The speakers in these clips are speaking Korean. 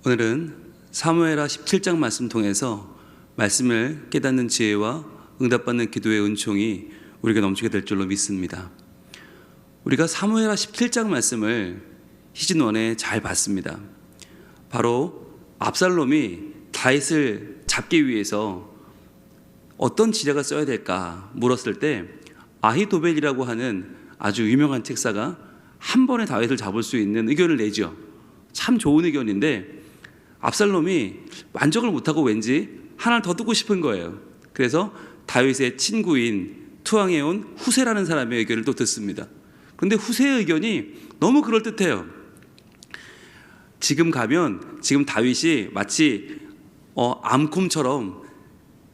오늘은 사무엘하 17장 말씀 통해서 말씀을 깨닫는 지혜와 응답받는 기도의 은총이 우리에게 넘치게 될 줄로 믿습니다. 우리가 사무엘하 17장 말씀을 시즌1에 잘 봤습니다. 바로 압살롬이 다윗을 잡기 위해서 어떤 지략을 써야 될까 물었을 때 아히도벨이라고 하는 아주 유명한 책사가 한 번에 다윗을 잡을 수 있는 의견을 내죠. 참 좋은 의견인데 압살롬이 만족을 못하고 왠지 하나를 더 두고 싶은 거예요. 그래서 다윗의 친구인 투항해온 후세라는 사람의 의견을 또 듣습니다. 그런데 후세의 의견이 너무 그럴듯해요. 지금 가면 지금 다윗이 마치 암콤처럼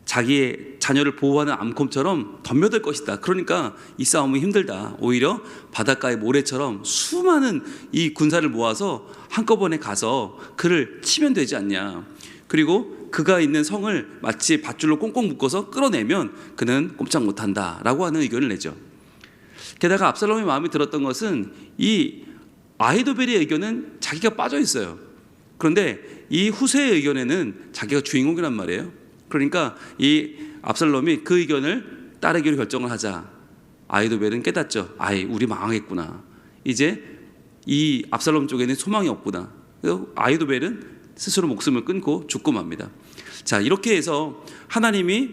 자기의 자녀를 보호하는 암콤처럼 덤벼들 것이다. 그러니까 이 싸움은 힘들다. 오히려 바닷가의 모래처럼 수많은 이 군사를 모아서 한꺼번에 가서 그를 치면 되지 않냐. 그리고 그가 있는 성을 마치 밧줄로 꽁꽁 묶어서 끌어내면 그는 꼼짝 못한다 라고 하는 의견을 내죠. 게다가 압살롬의 마음에 들었던 것은 이 아히도벨의 의견은 자기가 빠져 있어요. 그런데 이 후세의 의견에는 자기가 주인공이란 말이에요. 그러니까 이 압살롬이 그 의견을 따르기로 결정을 하자 아히도벨은 깨닫죠. 우리 망하겠구나. 이제 이 압살롬 쪽에는 소망이 없구나. 그래서 아히도벨은 스스로 목숨을 끊고 죽고 맙니다. 자, 이렇게 해서 하나님이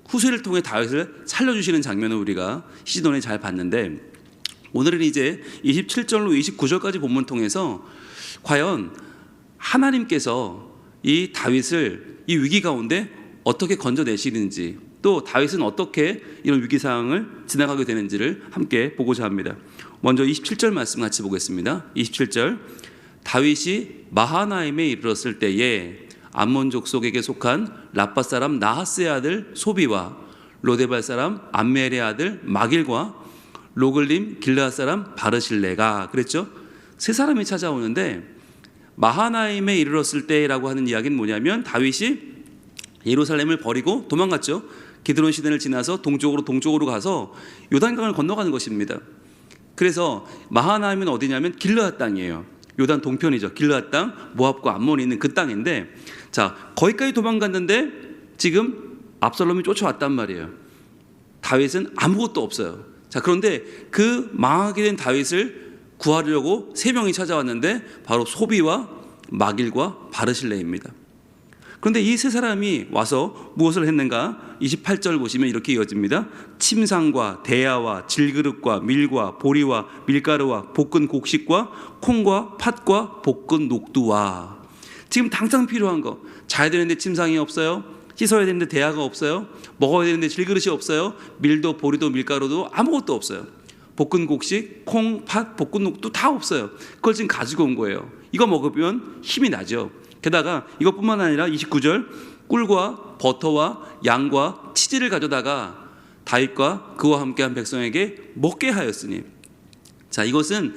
후세를 통해 다윗을 살려주시는 장면을 우리가 시즌1에 잘 봤는데, 오늘은 이제 27절로 29절까지 본문을 통해서 과연 하나님께서 이 다윗을 이 위기 가운데 어떻게 건져내시는지, 또 다윗은 어떻게 이런 위기 상황을 지나가게 되는지를 함께 보고자 합니다. 먼저 27절 말씀 같이 보겠습니다. 27절, 다윗이 마하나임에 이르렀을 때에 암몬 족속에게 속한 라빠 사람 나하스의 아들 소비와 로데발 사람 암멜의 아들 마길과 로글림 길르앗 사람 바르실레가, 그랬죠? 세 사람이 찾아오는데, 마하나임에 이르렀을 때라고 하는 이야기는 뭐냐면 다윗이 예루살렘을 버리고 도망갔죠. 기드론 시내를 지나서 동쪽으로 가서 요단강을 건너가는 것입니다. 그래서 마하나임은 어디냐면 길르앗 땅이에요. 요단 동편이죠. 길르앗 땅, 모압과 암몬이 있는 그 땅인데, 자, 거기까지 도망갔는데 지금 압살롬이 쫓아왔단 말이에요. 다윗은 아무것도 없어요. 자, 그런데 그 망하게 된 다윗을 구하려고 세 명이 찾아왔는데 바로 소비와 마길과 바르실레입니다. 그런데 이 세 사람이 와서 무엇을 했는가? 28절 보시면 이렇게 이어집니다. 침상과 대야와 질그릇과 밀과 보리와 밀가루와 볶은 곡식과 콩과 팥과 볶은 녹두와, 지금 당장 필요한 거, 자야 되는데 침상이 없어요. 씻어야 되는데 대야가 없어요. 먹어야 되는데 질그릇이 없어요. 밀도 보리도 밀가루도 아무것도 없어요. 볶은 곡식, 콩, 팥, 볶은 녹두 다 없어요. 그걸 지금 가지고 온 거예요. 이거 먹으면 힘이 나죠. 게다가 이것뿐만 아니라 29절, 꿀과 버터와 양과 치즈를 가져다가 다윗과 그와 함께한 백성에게 먹게 하였으니, 자, 이것은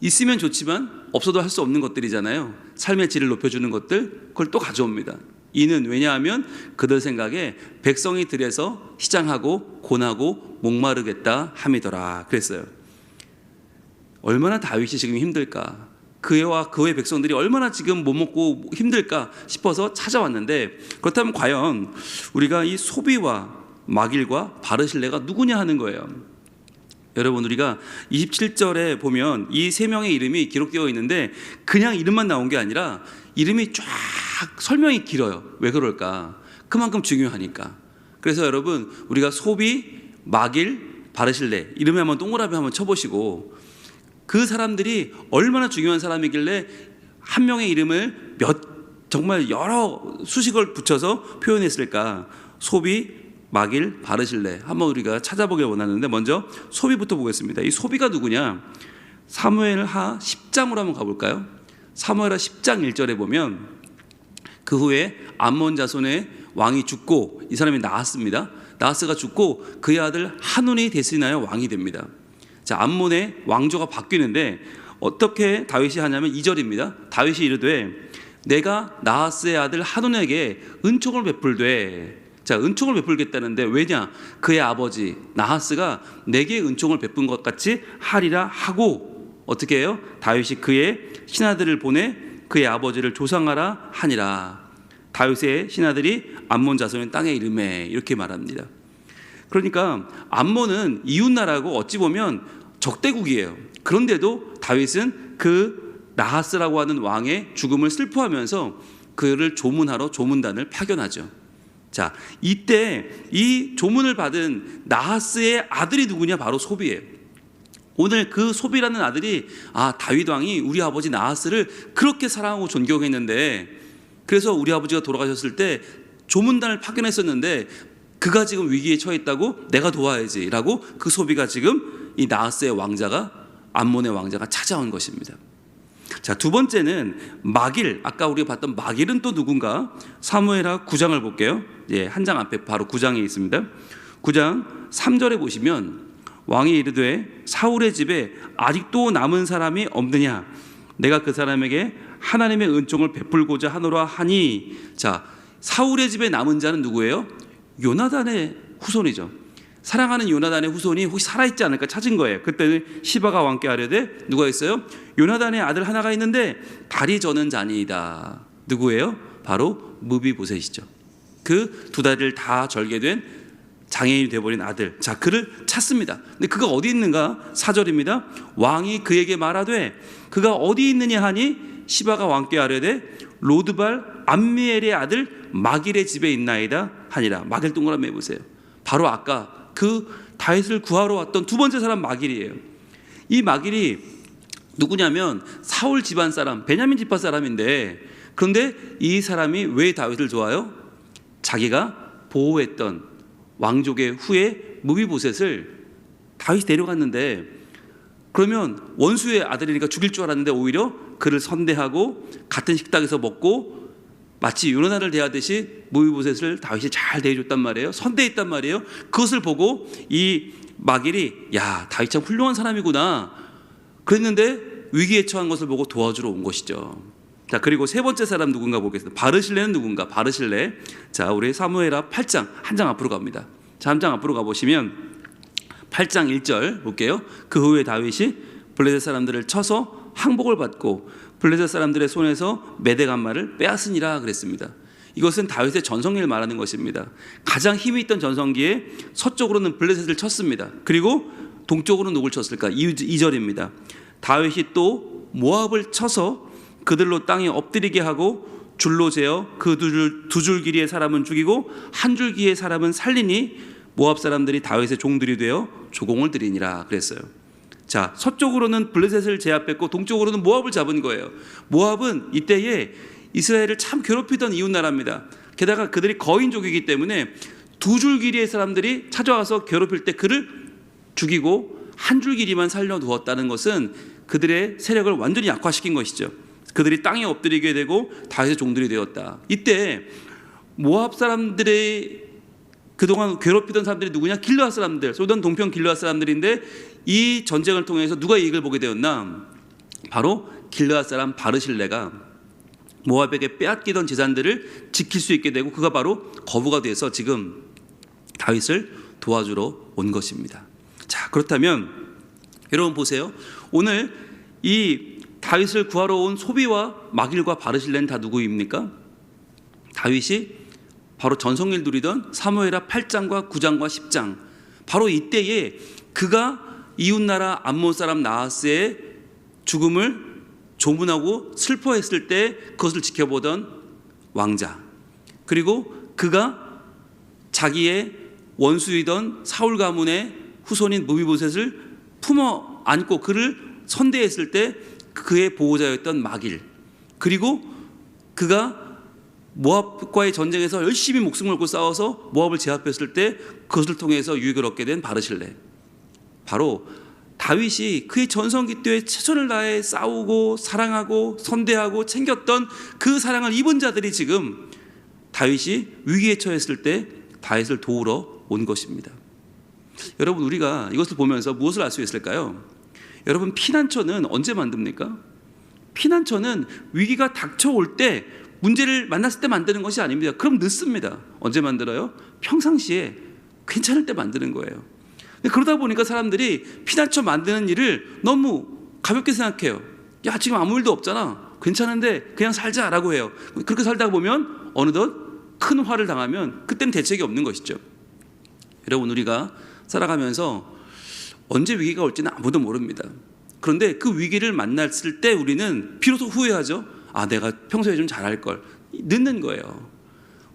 있으면 좋지만 없어도 할 수 없는 것들이잖아요. 삶의 질을 높여주는 것들, 그걸 또 가져옵니다. 이는 왜냐하면 그들 생각에 백성이 들에서 시장하고 곤하고 목마르겠다 함이더라 그랬어요. 얼마나 다윗이 지금 힘들까, 그와 그의 백성들이 얼마나 지금 못 먹고 힘들까 싶어서 찾아왔는데, 그렇다면 과연 우리가 이 소비와 마길과 바르실레가 누구냐 하는 거예요. 여러분, 우리가 27절에 보면 이 세 명의 이름이 기록되어 있는데 그냥 이름만 나온 게 아니라 이름이 쫙 설명이 길어요. 왜 그럴까? 그만큼 중요하니까. 그래서 여러분, 우리가 소비, 마길, 바르실레 이름에 한번 동그라미 한번 쳐보시고, 그 사람들이 얼마나 중요한 사람이길래 한 명의 이름을 정말 여러 수식을 붙여서 표현했을까? 소비, 마길, 바르실레 한번 우리가 찾아보길 원하는데, 먼저 소비부터 보겠습니다. 이 소비가 누구냐? 사무엘하 10장으로 한번 가볼까요? 사무엘하 10장 1절에 보면, 그 후에 암몬 자손의 왕이 죽고, 이 사람이 나하스입니다. 나하스가 죽고 그의 아들 한운이 대신하여 왕이 됩니다. 자, 암몬의 왕조가 바뀌는데 어떻게 다윗이 하냐면 2절입니다. 다윗이 이르되 내가 나하스의 아들 한운에게 은총을 베풀되, 자, 은총을 베풀겠다는데 왜냐? 그의 아버지 나하스가 내게 은총을 베푼 것 같이 하리라 하고, 어떻게 해요? 다윗이 그의 신하들을 보내 그의 아버지를 조상하라 하니라. 다윗의 신하들이 암몬 자손의 땅에 이름에 이렇게 말합니다. 그러니까 암몬은 이웃나라고 어찌 보면 적대국이에요. 그런데도 다윗은 그 나하스라고 하는 왕의 죽음을 슬퍼하면서 그를 조문하러 조문단을 파견하죠. 자, 이때 이 조문을 받은 나하스의 아들이 누구냐? 바로 소비예요. 오늘 그 소비라는 아들이 다윗 왕이 우리 아버지 나하스를 그렇게 사랑하고 존경했는데, 그래서 우리 아버지가 돌아가셨을 때 조문단을 파견했었는데 그가 지금 위기에 처해 있다고 내가 도와야지 라고 그 소비가 지금 이 나하스의 왕자가, 암몬의 왕자가 찾아온 것입니다. 자, 두 번째는 마길. 아까 우리가 봤던 마길은 또 누군가? 사무엘하 9장을 볼게요. 예, 한 장 앞에 바로 9장에 있습니다. 9장 3절에 보시면 왕이 이르되 사울의 집에 아직도 남은 사람이 없느냐? 내가 그 사람에게 하나님의 은총을 베풀고자 하노라 하니. 자, 사울의 집에 남은 자는 누구예요? 요나단의 후손이죠. 사랑하는 요나단의 후손이 혹시 살아있지 않을까 찾은 거예요. 그때는 시바가 왕께 아뢰되 누가 있어요? 요나단의 아들 하나가 있는데 다리 저는 자니이다. 누구예요? 바로 무비보셋이죠. 그 두 다리를 다 절게 된 장애인이 되어버린 아들. 자, 그를 찾습니다. 근데 그가 어디 있는가? 4절입니다. 왕이 그에게 말하되 그가 어디 있느냐 하니 시바가 왕께 아뢰되 로드발 암미엘의 아들 마길의 집에 있나이다 하니라. 마길 동그라미 해보세요. 바로 아까 그 다윗을 구하러 왔던 두 번째 사람 마길이에요. 이 마길이 누구냐면 사울 집안 사람, 베냐민 지파 사람인데, 그런데 이 사람이 왜 다윗을 좋아요? 자기가 보호했던 왕족의 후에 무비보셋을 다윗이 데려갔는데, 그러면 원수의 아들이니까 죽일 줄 알았는데 오히려 그를 선대하고 같은 식탁에서 먹고 마치 요나단을 대하듯이 무비보셋을 다윗이 잘 대해줬단 말이에요. 선대했단 말이에요. 그것을 보고 이 마길이 야, 다윗 참 훌륭한 사람이구나 그랬는데 위기에 처한 것을 보고 도와주러 온 것이죠. 자, 그리고 세 번째 사람 누군가 보겠습니다. 바르실레는 누군가? 바르실레. 자, 우리 사무엘하 8장 한 장 앞으로 갑니다. 자, 한 장 앞으로 가보시면 8장 1절 볼게요. 그 후에 다윗이 블레셋 사람들을 쳐서 항복을 받고 블레셋 사람들의 손에서 메대간말을 빼앗으니라 그랬습니다. 이것은 다윗의 전성기를 말하는 것입니다. 가장 힘이 있던 전성기에 서쪽으로는 블레셋을 쳤습니다. 그리고 동쪽으로는 누굴 쳤을까? 2절입니다. 다윗이 또 모압을 쳐서 그들로 땅에 엎드리게 하고 줄로 재어 그 두 줄 길이의 사람은 죽이고 한 줄 길이의 사람은 살리니 모압 사람들이 다윗의 종들이 되어 조공을 드리니라 그랬어요. 자, 서쪽으로는 블레셋을 제압했고 동쪽으로는 모압을 잡은 거예요. 모압은 이때에 이스라엘을 참 괴롭히던 이웃 나라입니다. 게다가 그들이 거인족이기 때문에 두 줄 길이의 사람들이 찾아와서 괴롭힐 때 그를 죽이고 한 줄 길이만 살려두었다는 것은 그들의 세력을 완전히 약화시킨 것이죠. 그들이 땅에 엎드리게 되고 다윗의 종들이 되었다. 이때 모압 사람들의 그동안 괴롭히던 사람들이 누구냐? 길르앗 사람들, 소단 동편 길르앗 사람들인데 이 전쟁을 통해서 누가 이익을 보게 되었나? 바로 길르앗 사람 바르실레가 모압에게 빼앗기던 재산들을 지킬 수 있게 되고 그가 바로 거부가 돼서 지금 다윗을 도와주러 온 것입니다. 자, 그렇다면 여러분 보세요. 오늘 이 다윗을 구하러 온 소비와 마길과 바르실레는 다 누구입니까? 다윗이 바로 전성기를 누리던 사무엘하 8장과 9장과 10장, 바로 이때에 그가 이웃나라 암몬 사람 나하스의 죽음을 조문하고 슬퍼했을 때 그것을 지켜보던 왕자, 그리고 그가 자기의 원수이던 사울 가문의 후손인 무비보셋을 품어 안고 그를 선대했을 때 그의 보호자였던 마길, 그리고 그가 모압과의 전쟁에서 열심히 목숨을 걸고 싸워서 모압을 제압했을 때 그것을 통해서 유익을 얻게 된 바르실레, 바로 다윗이 그의 전성기 때에 최선을 다해 싸우고 사랑하고 선대하고 챙겼던 그 사랑을 입은 자들이 지금 다윗이 위기에 처했을 때 다윗을 도우러 온 것입니다. 여러분, 우리가 이것을 보면서 무엇을 알 수 있을까요? 여러분, 피난처는 언제 만듭니까? 피난처는 위기가 닥쳐올 때, 문제를 만났을 때 만드는 것이 아닙니다. 그럼 늦습니다. 언제 만들어요? 평상시에 괜찮을 때 만드는 거예요. 그러다 보니까 사람들이 피난처 만드는 일을 너무 가볍게 생각해요. 야, 지금 아무 일도 없잖아. 괜찮은데 그냥 살자라고 해요. 그렇게 살다 보면 어느덧 큰 화를 당하면 그때는 대책이 없는 것이죠. 여러분, 우리가 살아가면서 언제 위기가 올지는 아무도 모릅니다. 그런데 그 위기를 만났을 때 우리는 비로소 후회하죠. 아, 내가 평소에 좀 잘할 걸. 늦는 거예요.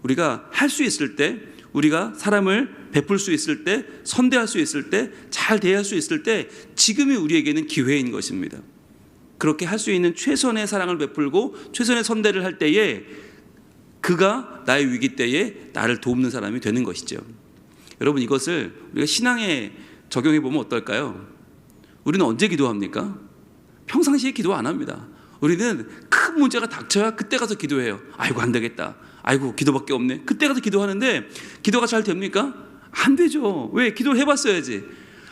우리가 할 수 있을 때, 우리가 사람을 베풀 수 있을 때, 선대할 수 있을 때, 잘 대할 수 있을 때 지금이 우리에게는 기회인 것입니다. 그렇게 할 수 있는 최선의 사랑을 베풀고 최선의 선대를 할 때에 그가 나의 위기 때에 나를 돕는 사람이 되는 것이죠. 여러분, 이것을 우리가 신앙에 적용해 보면 어떨까요? 우리는 언제 기도합니까? 평상시에 기도 안 합니다. 우리는 큰 문제가 닥쳐야 그때 가서 기도해요. 아이고, 안 되겠다. 아이고, 기도밖에 없네. 그때 가서 기도하는데 기도가 잘 됩니까? 안 되죠. 왜? 기도를 해봤어야지.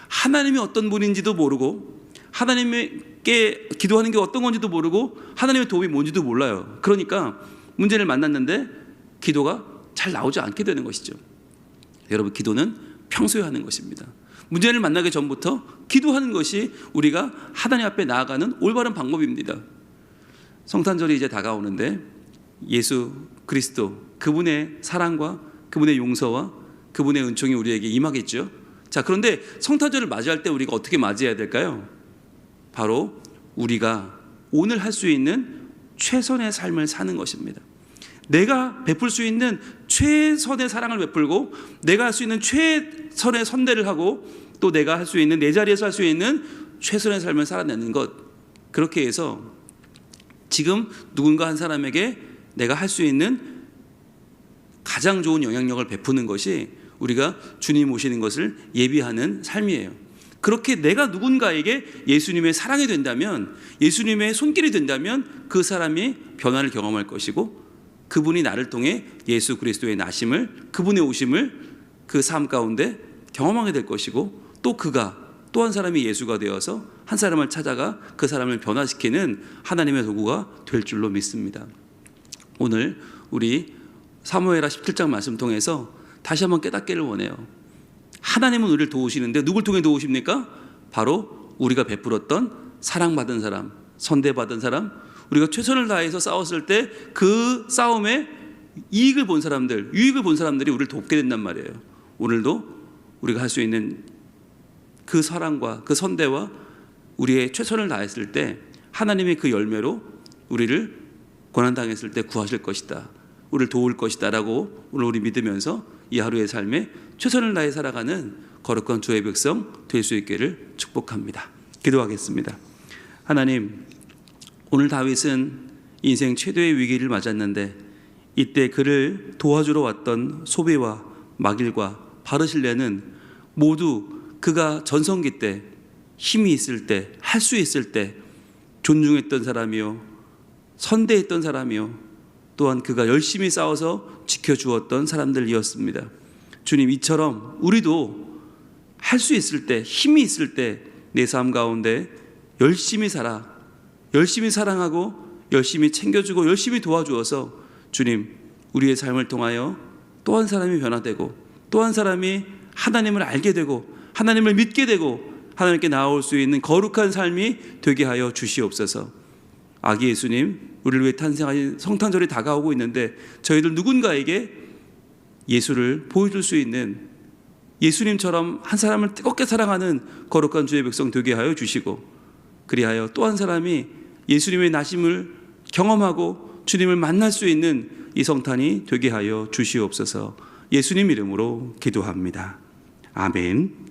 하나님이 어떤 분인지도 모르고 하나님께 기도하는 게 어떤 건지도 모르고 하나님의 도움이 뭔지도 몰라요. 그러니까 문제를 만났는데 기도가 잘 나오지 않게 되는 것이죠. 여러분, 기도는 평소에 하는 것입니다. 문제를 만나기 전부터 기도하는 것이 우리가 하나님 앞에 나아가는 올바른 방법입니다. 성탄절이 이제 다가오는데 예수 그리스도, 그분의 사랑과 그분의 용서와 그분의 은총이 우리에게 임하겠죠. 자, 그런데 성탄절을 맞이할 때 우리가 어떻게 맞이해야 될까요? 바로 우리가 오늘 할 수 있는 최선의 삶을 사는 것입니다. 내가 베풀 수 있는 최선의 사랑을 베풀고 내가 할 수 있는 최선의 선대를 하고 또 내가 할 수 있는 내 자리에서 할 수 있는 최선의 삶을 살아내는 것, 그렇게 해서 지금 누군가 한 사람에게 내가 할 수 있는 가장 좋은 영향력을 베푸는 것이 우리가 주님 오시는 것을 예비하는 삶이에요. 그렇게 내가 누군가에게 예수님의 사랑이 된다면, 예수님의 손길이 된다면 그 사람이 변화를 경험할 것이고 그분이 나를 통해 예수 그리스도의 나심을, 그분의 오심을 그 삶 가운데 경험하게 될 것이고 또 그가 또 한 사람이 예수가 되어서 한 사람을 찾아가 그 사람을 변화시키는 하나님의 도구가 될 줄로 믿습니다. 오늘 우리 사무엘하 17장 말씀 통해서 다시 한번 깨닫기를 원해요. 하나님은 우리를 도우시는데 누굴 통해 도우십니까? 바로 우리가 베풀었던 사랑받은 사람, 선대받은 사람, 우리가 최선을 다해서 싸웠을 때 그 싸움에 이익을 본 사람들, 유익을 본 사람들이 우리를 돕게 된단 말이에요. 오늘도 우리가 할 수 있는 그 사랑과 그 선대와 우리의 최선을 다했을 때 하나님이 그 열매로 우리를 고난당했을 때 구하실 것이다, 우리를 도울 것이다 라고 오늘 우리 믿으면서 이 하루의 삶에 최선을 다해 살아가는 거룩한 주의 백성 될 수 있기를 축복합니다. 기도하겠습니다. 하나님, 오늘 다윗은 인생 최대의 위기를 맞았는데 이때 그를 도와주러 왔던 소비와 마길과 바르실레는 모두 그가 전성기 때, 힘이 있을 때, 할 수 있을 때 존중했던 사람이요, 선대했던 사람이요, 또한 그가 열심히 싸워서 지켜주었던 사람들이었습니다. 주님, 이처럼 우리도 할 수 있을 때, 힘이 있을 때 내 삶 가운데 열심히 살아, 열심히 사랑하고 열심히 챙겨주고 열심히 도와주어서 주님, 우리의 삶을 통하여 또 한 사람이 변화되고 또 한 사람이 하나님을 알게 되고 하나님을 믿게 되고 하나님께 나아올 수 있는 거룩한 삶이 되게 하여 주시옵소서. 아기 예수님, 우리를 위해 탄생하신 성탄절이 다가오고 있는데 저희들 누군가에게 예수를 보여줄 수 있는, 예수님처럼 한 사람을 뜨겁게 사랑하는 거룩한 주의 백성 되게 하여 주시고, 그리하여 또 한 사람이 예수님의 나심을 경험하고 주님을 만날 수 있는 이 성탄이 되게 하여 주시옵소서. 예수님 이름으로 기도합니다. 아멘.